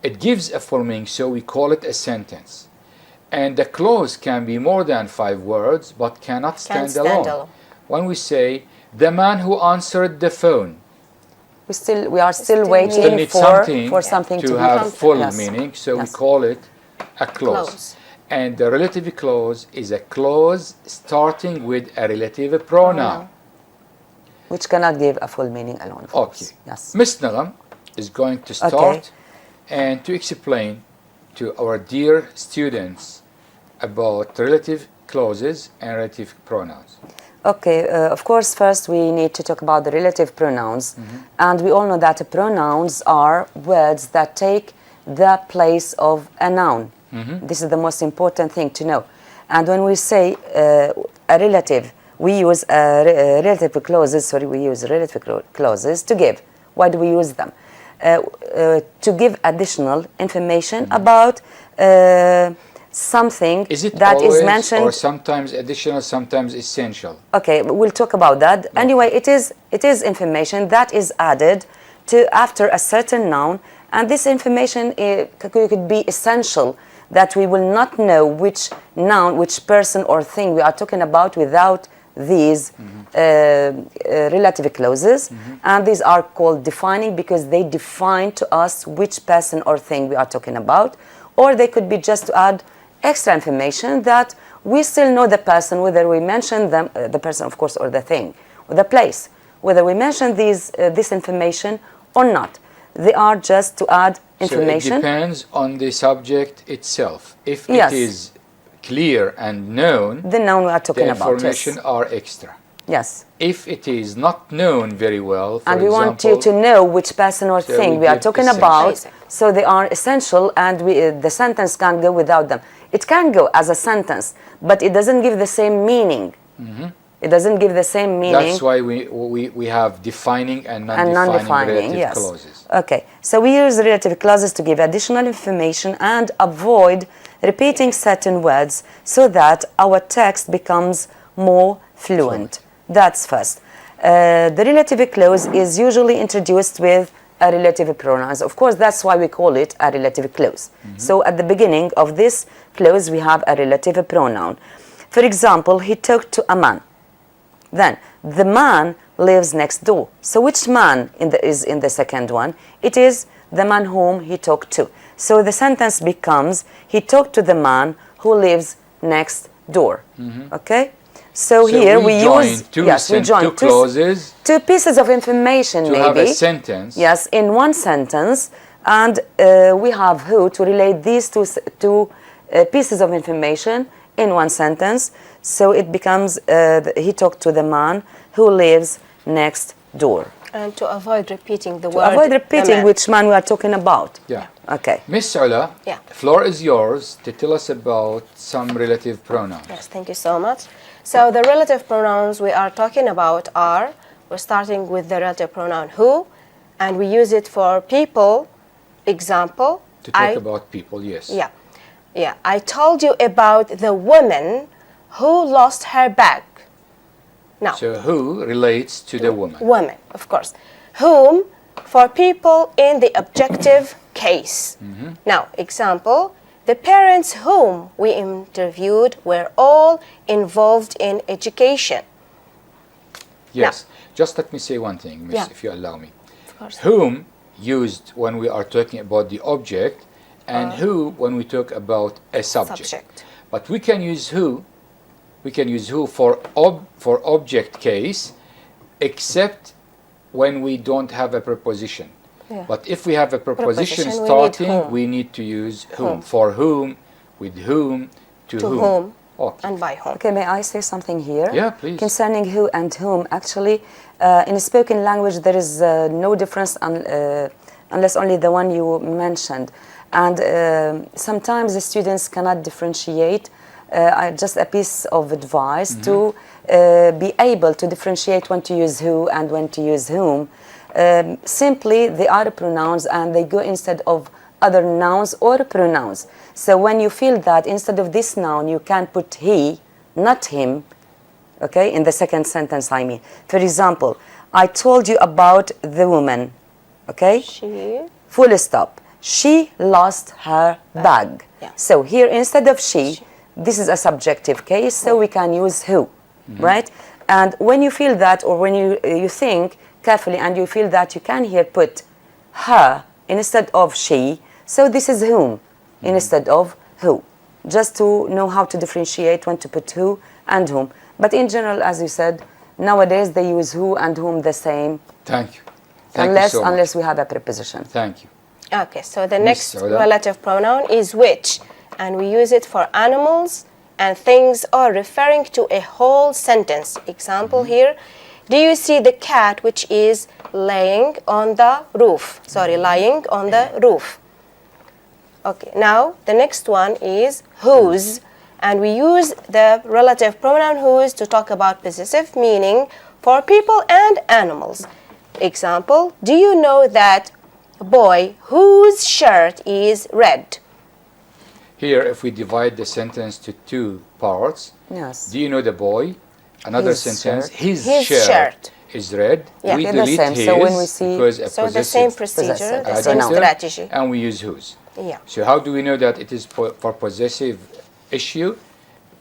It gives a full meaning, so we call it a sentence. And the clause can be more than 5 words, but cannot stand alone. When we say, the man who answered the phone, We are still still waiting need for something to be have full yes. meaning, so we Yes. call it a clause. Clause. And the relative clause is a clause starting with a relative pronoun. Which cannot give a full meaning alone. Of Okay. course. Yes. Miss Nagam is going to start Okay. and to explain to our dear students about relative clauses and relative pronouns. Okay, of course, first we need to talk about the relative pronouns. And we all know that pronouns are words that take the place of a noun. This is the most important thing to know. And when we say a relative, we use relative clauses, to give. Why do we use them? To give additional information about something Is it that always is mentioned. or sometimes additional, sometimes essential? Okay, we'll talk about that. Anyway, it is information that is added to after a certain noun, and this information could be essential, that we will not know which noun, which person or thing we are talking about without these relative clauses. And these are called defining because they define to us which person or thing we are talking about. Or they could be just to add extra information that we still know the person, whether we mention them, the person of course, or the thing, or the place, whether we mention this information or not. They are just to add information. So it depends on the subject itself. If Yes. it is clear and known, The noun we are talking the about. information Yes. are extra. Yes. If it is not known very well, for And we example, want you to know which person or So thing we we are give talking essential. about, Basic. so they are essential, and the sentence can't go without them. It can go as a sentence, but it doesn't give the same meaning. It doesn't give the same meaning. that's why we have defining and And non-defining non-defining, relative yes. clauses. Okay, so we use relative clauses to give additional information and avoid repeating certain words so that our text becomes more fluent. That's first. The relative clause is usually introduced with a relative pronouns. Of course, that's why we call it a relative clause. So at the beginning of this clause, we have a relative pronoun. For example, he talked to a man. Then, the man lives next door. So which man is in the second one? It is the man whom he talked to. So the sentence becomes, he talked to the man who lives next door. Okay? So here we join use two, we join two clauses two pieces of information, to maybe. have a sentence. Yes, in one sentence, and we have who to relate these two pieces of information in one sentence. So it becomes he talked to the man who lives next door. And to avoid repeating the To word. avoid the repeating man. which man we are talking about. Yeah. Okay. Miss Ula, Yeah. floor is yours to tell us about some relative pronouns. Yes, thank you so much. So the relative pronouns we are talking about are, we're starting with the relative pronoun who, and we use it for people. Example. To talk about people, yes. Yeah. Yeah. I told you about the woman who lost her bag. Now, So who relates to the woman? woman, of course. Whom for people in the objective case. Now, example, the parents whom we interviewed were all involved in education. Yes. Just let me say one thing, Miss, Yeah. if you allow me. Of course. Whom used when we are talking about the object, and who when we talk about a subject. Subject. But we can use who. We can use who for object case, except when we don't have a preposition. Yeah. But if we have a preposition Preposition, we need starting, whom. we need to use whom. For whom, with whom, to To whom. whom Okay. and by whom. Okay, may I say something here? Yeah, please. Concerning who and whom, actually, in spoken language, there is no difference unless only the one you mentioned. And sometimes the students cannot differentiate. Just a piece of advice to be able to differentiate when to use who and when to use whom. Simply, they are pronouns and they go instead of other nouns or pronouns. So when you feel that instead of this noun, you can put he, not him, okay, in the second sentence, I mean. For example, I told you about the woman, okay? She. Full stop. She lost her bag. Yeah. So here, instead of she, this is a subjective case, so we can use who, right? And when you feel that, or when you think carefully and you feel that you can here put her instead of she, so this is whom instead of who, just to know how to differentiate when to put who and whom. But in general, as you said, nowadays they use who and whom the same. Thank you. Unless we have a preposition. Thank you. Okay, so the Miss next Ola. relative pronoun is which, and we use it for animals and things or referring to a whole sentence. Example here, do you see the cat which is laying on the roof? Sorry, lying on the roof. Okay, now the next one is whose, and we use the relative pronoun whose to talk about possessive meaning for people and animals. Example, do you know that boy whose shirt is red? Here, if we divide the sentence to two parts, Yes. do you know the boy? Another His sentence, shirt. his His shirt shirt. is red. Yeah. We Yeah, the delete same. his So when we see- because a So the same possessive procedure, the Possessive. same Adjective. strategy. and we use whose. Yeah. So how do we know that it is for possessive issue?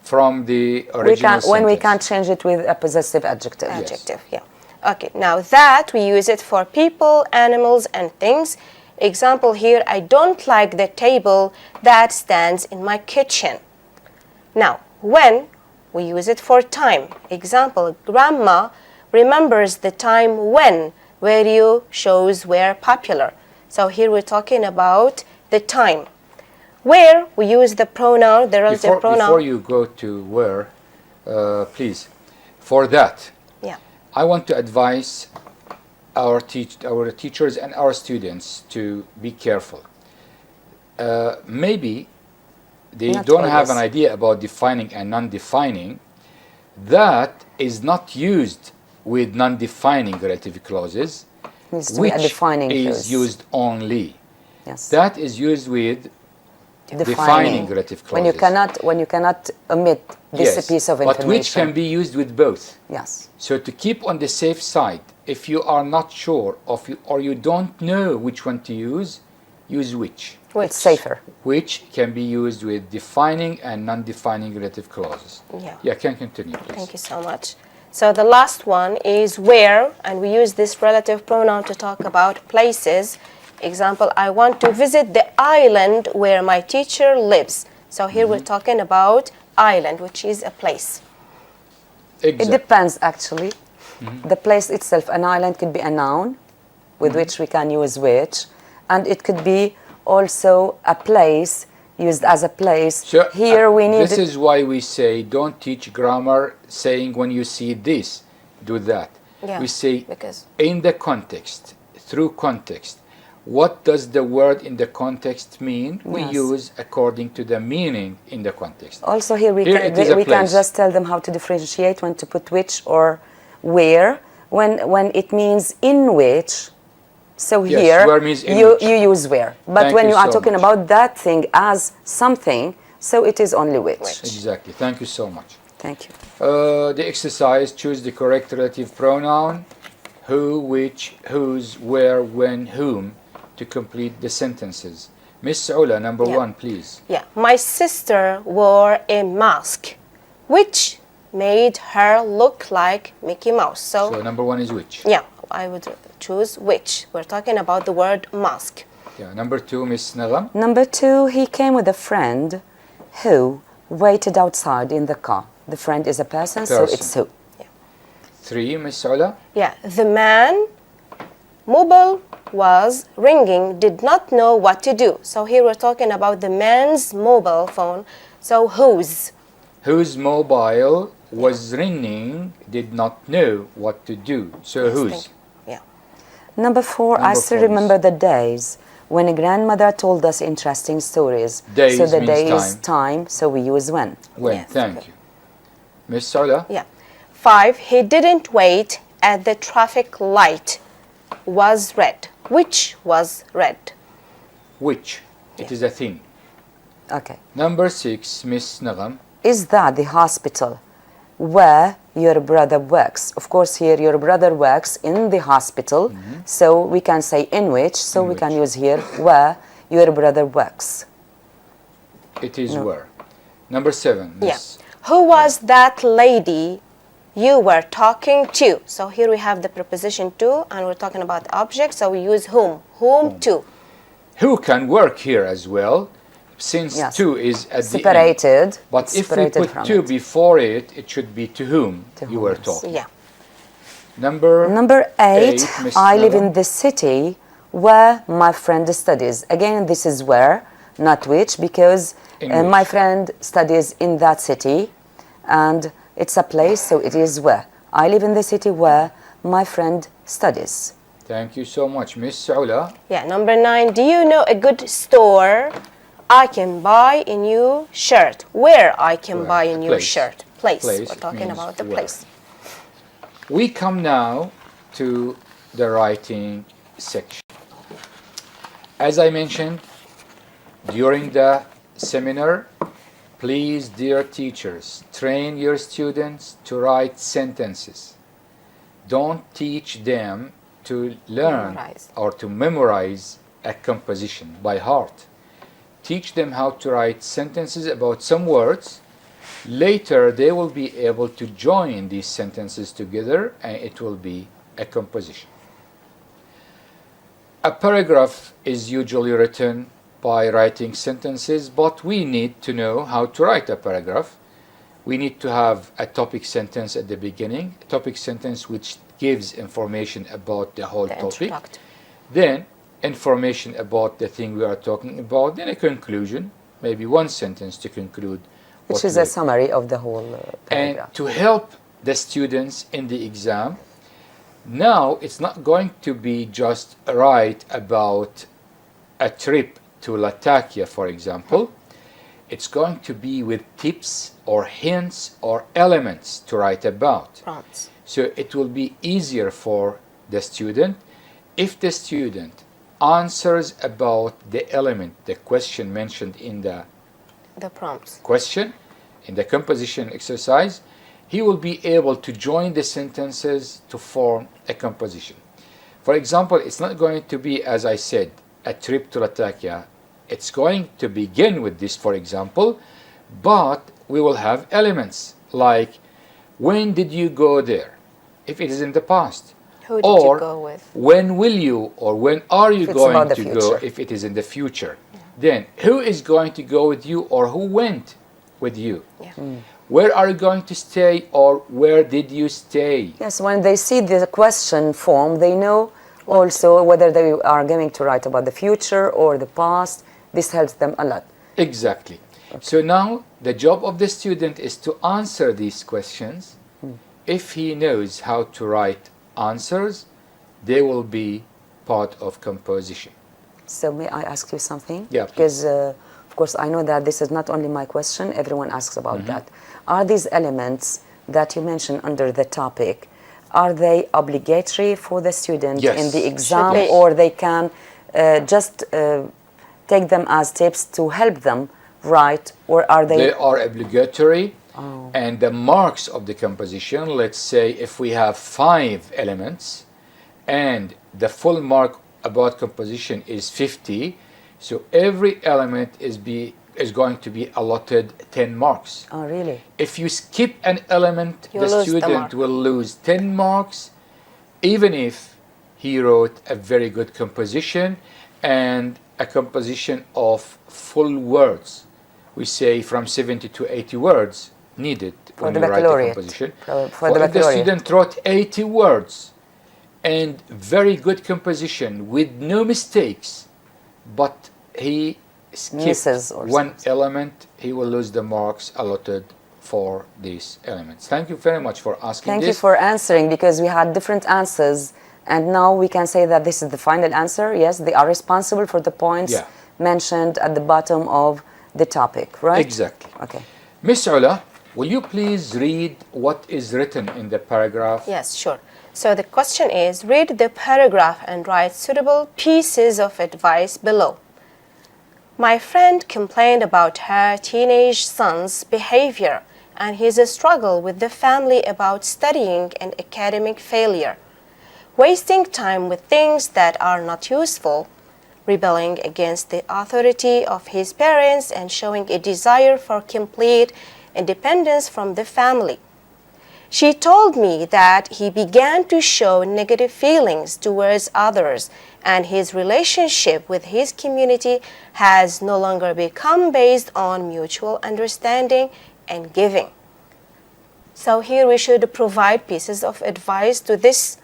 From the We original can, when we sentence. can't change it with a possessive adjective. Adjective, yeah. Okay, now that we use it for people, animals, and things. Example here, I don't like the table that stands in my kitchen. Now, when we use it for time. Example, grandma remembers the time when radio shows were popular. So here we're talking about the time. Where we use the pronoun, the relative pronoun. Before you go to where, please, for that, Yeah. I want to advise our teachers and our students to be careful. Maybe they Not don't have an always. idea about defining and non-defining. That is not used with non-defining relative clauses, Needs to be a which defining is clause. used only. Yes. That is used with defining relative clauses. When you cannot omit this Yes, piece of but information. which can be used with both. Yes. So to keep on the safe side, if you are not sure of you, or you don't know which one to use which. It's safer. Which can be used with defining and non-defining relative clauses. Yeah. Yeah, can continue, please. Thank you so much. So the last one is where, and we use this relative pronoun to talk about places. Example, I want to visit the island where my teacher lives. So here we're talking about island, which is a place. It Exactly. depends, actually. The place itself, an island could be a noun with which we can use which, and it could be also a place used as a place. So, Here we need this is why we say don't teach grammar saying when you see this, do that. Yeah, We say because in the context, through context. What does the word in the context mean? We Yes. use according to the meaning in the context. also here we Here can it is a we can place. just tell them how to differentiate when to put which or where when it means in which. So Yes, here where means in you which. you use where, but Thank when you you are so talking much. about that thing as something, so it is only which. Exactly. Thank you so much. Thank you. The exercise, choose the correct relative pronoun, who, which, whose, where, when, whom, to complete the sentences. Miss Ola, number Yeah. one, please. yeah, my sister wore a mask, which made her look like Mickey Mouse. So number one is which? Yeah, I would choose which. We're talking about the word mask. Yeah. Number two, Miss Nagam. Number two, he came with a friend who waited outside in the car. The friend is a person, so Person. it's who. Three, Miss Ola. Yeah, the man mobile was ringing, did not know what to do. So here we're talking about the man's mobile phone. So whose? Whose mobile was ringing, did not know what to do. So Yes, whose? thank you. Yeah. Number four, I Number still four, remember the days when a grandmother told us interesting stories. Days so the means day is time. time, so we use when. When? Yes, Thank okay. you. Miss Ola. Yeah. 5, he didn't wait at the traffic light. Was red. Which was red? Which? It is a thing. Okay. Number 6, Miss Nagam. Is that the hospital where your brother works? Of course, here your brother works in the hospital, so we can say in which, so In we can which. use here where your brother works. It is where. Number 7, Yeah. Miss. Who was that lady you were talking to. So here we have the preposition to, and we're talking about object, so we use whom. Whom to. Who can work here as well, since Yes. to is at Separated. the end. But It's if we separated put from to it. before it, it should be to whom To you whom, were yes. talking. Yeah. Number 8, Miss I live Nada. in the city where my friend studies. Again, this is where, not which, because In my which? friend studies in that city, and it's a place, so it is where. I live in the city where my friend studies. Thank you so much, Miss Ula. Yeah, number 9, do you know a good store I can buy a new shirt? Where I can Where? buy a new Place. shirt? Place. Place We're talking means about the where. place. We come now to the writing section. As I mentioned during the seminar, please, dear teachers, train your students to write sentences. Don't teach them to learn Memorize. or to memorize a composition by heart. Teach them how to write sentences about some words. Later, they will be able to join these sentences together and it will be a composition. A paragraph is usually written by writing sentences, but we need to know how to write a paragraph. We need to have a topic sentence at the beginning, a topic sentence which gives information about the whole The topic. introduct. Then information about the thing we are talking about, then a conclusion, maybe one sentence to conclude. Which what is we- a summary of the whole and paragraph. to help the students in the exam, now it's not going to be just write about a trip to Latakia, for example. It's going to be with tips or hints or elements to write about. Prompts. So it will be easier for the student if the student answers about the element, the question mentioned in the The prompts. question, in the composition exercise, he will be able to join the sentences to form a composition. For example, it's not going to be, as I said, a trip to Latakia. It's going to begin with this, for example, but we will have elements like, when did you go there? If it is in the past. Who did Or you go with? when will you or when are you If it's going about the to go future. if it is in the future. Then who is going to go with you or who went with you? Yeah. Where are you going to stay or where did you stay? Yes, when they see the question form, they know also whether they are going to write about the future or the past. This helps them a lot. Exactly. So now the job of the student is to answer these questions. If he knows how to write answers, they will be part of composition. So may I ask you something? Yeah, please. Because, of course, I know that this is not only my question. Everyone asks about that. Are these elements that you mentioned under the topic, are they obligatory for the student Yes. in the exam, Should be. or they can just take them as tips to help them write, or are they? They are obligatory, and the marks of the composition, let's say if we have 5 elements and the full mark about composition is 50, so every element is going to be allotted 10 marks. Oh, really? If you skip an element, You the lose the student mark. will lose 10 marks, even if he wrote a very good composition and a composition of full words. We say from 70 to 80 words needed For when the you write a baccalaureate. composition. For the if the baccalaureate. student wrote 80 words and very good composition with no mistakes, but he skipped Misses or one something. element, he will lose the marks allotted for these elements. Thank you very much for asking Thank this. you for answering, because we had different answers, and now we can say that this is the final answer. Yes, they are responsible for the points Yeah. mentioned at the bottom of the topic, right? Exactly. Okay. Miss Ula, will you please read what is written in the paragraph? Yes, sure. So the question is, read the paragraph and write suitable pieces of advice below. My friend complained about her teenage son's behavior and his struggle with the family about studying and academic failure, wasting time with things that are not useful, rebelling against the authority of his parents, and showing a desire for complete independence from the family. She told me that he began to show negative feelings towards others, and his relationship with his community has no longer become based on mutual understanding and giving. So here we should provide pieces of advice to this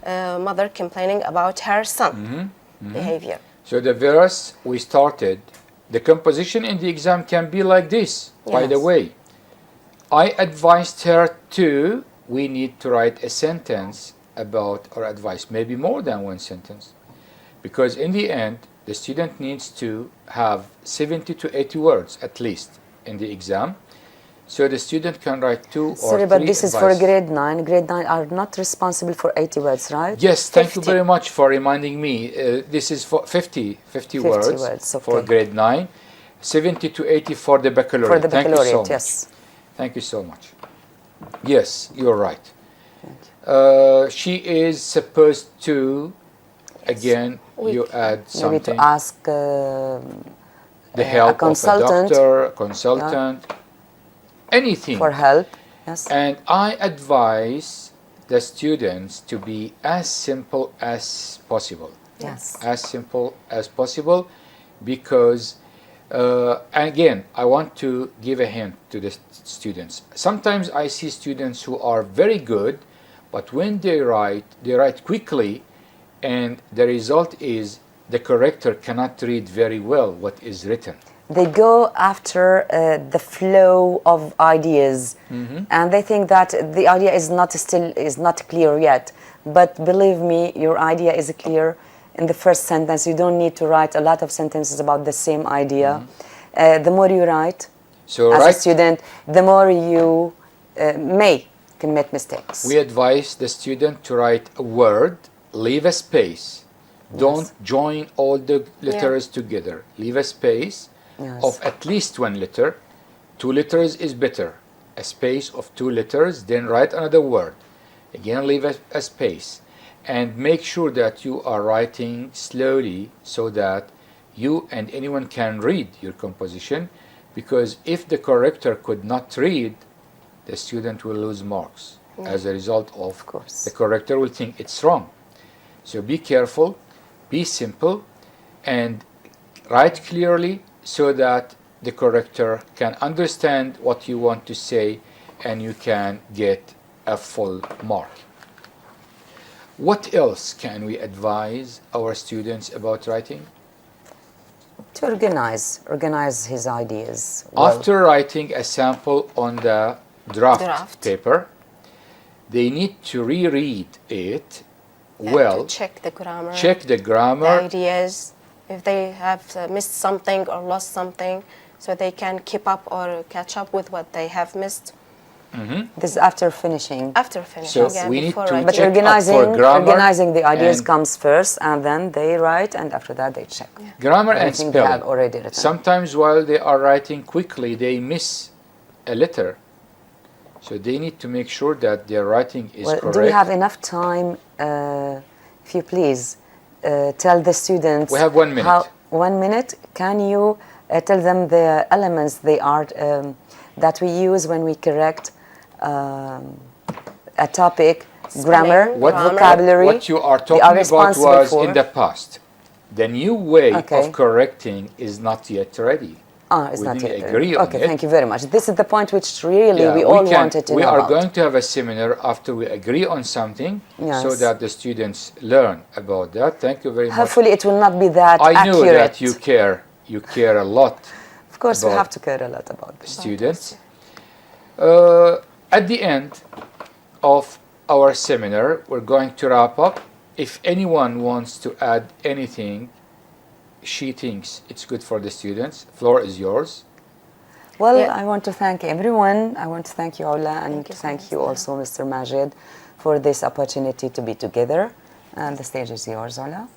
mother complaining about her son behavior. So the verse we started, the composition in the exam can be like this, by the Yes. way. I advised her to, we need to write a sentence about our advice, maybe more than one sentence. Because in the end, the student needs to have 70 to 80 words at least in the exam. So the student can write 2 or 3 Sorry, but this is for advice. grade 9. Grade 9 are not responsible for 80 words, right? Yes, thank you 50. very much for reminding me. This is for 50 words, words, for okay. grade 9, 70 to 80 for the baccalaureate. For the Thank you so baccalaureate, much. yes. Thank you so much. Yes, you're right. She is supposed to, again, you add Maybe something. to ask The help consultant. of a doctor, a consultant, anything. for help. Yes. And I advise the students to be as simple as possible. Yes. As simple as possible, because again, I want to give a hint to the students. Sometimes I see students who are very good, but when they write quickly, and the result is the corrector cannot read very well what is written. They go after the flow of ideas, and they think that the idea is not clear yet. But believe me, your idea is clear in the first sentence. You don't need to write a lot of sentences about the same idea. The more you write So as a right, student, the more you may commit mistakes. we advise the student to write a word, leave a space. Don't join all the letters together. Leave a space of at least 1 letter. 2 letters is better. A space of 2 letters, then write another word. Again, leave a space. And make sure that you are writing slowly so that you and anyone can read your composition, because if the corrector could not read, the student will lose marks as a result of course. the corrector will think it's wrong. So be careful, be simple, and write clearly so that the corrector can understand what you want to say and you can get a full mark. What else can we advise our students about writing? To organize his ideas. well. After writing a sample on the draft paper, they need to reread it well, To check the grammar, check the the grammar, ideas, if they have missed something or lost something, so they can keep up or catch up with what they have missed This is after finishing. after finishing. So we need before to writing. But check up for grammar organizing the ideas and- comes first, and then they write, and after that they check. grammar and Everything they have spelling. already written. Sometimes while they are writing quickly, they miss a letter. So they need to make sure that their writing is Well, correct. do we have enough time, if you please, tell the students? We have 1 minute. 1 minute? Can you tell them the elements they are that we use when we correct a topic, grammar, vocabulary? What you are they talking about responsible was for. in the past. The new way Okay. of correcting is not yet ready. It's We not didn't yet. agree on Okay, it. thank you very much. This is the point which really Yeah, we all can- wanted to we know are about. going to have a seminar after we agree on something so Yes. that the students learn about that. Thank you very much. Hopefully, it will not be that I know accurate. that you care a lot, Of course, we about have to care a lot about this. students. At the end of our seminar, we're going to wrap up. If anyone wants to add anything, she thinks it's good for the students. Floor is yours. Well, Yeah. I want to thank everyone. I want to thank you, Ola, and Thank you so thank much, you also, Mr. Majid, for this opportunity to be together. And the stage is yours, Ola.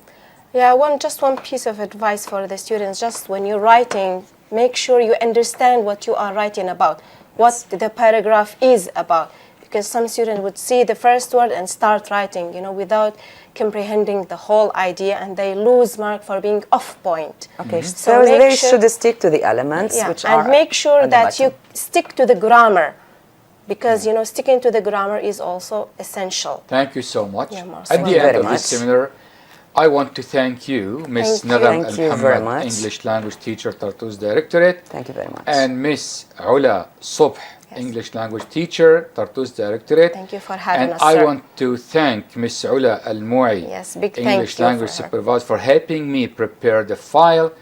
Yeah, just one piece of advice for the students. Just when you're writing, make sure you understand what you are writing about, what the paragraph is about. Because some students would see the first word and start writing, without comprehending the whole idea, and they lose mark for being off point. Okay, So so make they should stick to the elements, Yeah, which and are make sure at the that you bottom. stick to the grammar. because sticking to the grammar is also essential. Thank you so much. Yeah, most At the welcome. end Very of this much. seminar, I want to thank you, Miss Thank you. Nadam Thank you very Al-Hamad, much. English Language Teacher, Tartus Directorate, Thank you very much. and Miss Ula Subh, Yes. English Language Teacher, Tartus Directorate. Thank you for having And us, I sir. want to thank Miss Ula Al-Mu'i, Yes, big thank English you Language for her. Supervisor, for helping me prepare the file.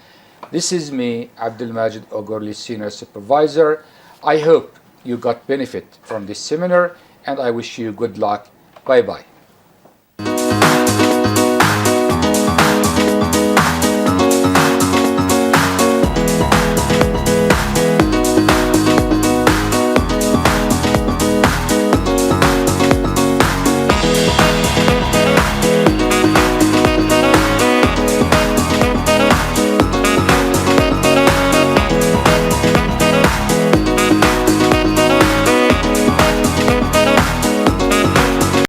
This is me, Abdul Majid Ogorli, Senior Supervisor. I hope you got benefit from this seminar, and I wish you good luck. Bye-bye.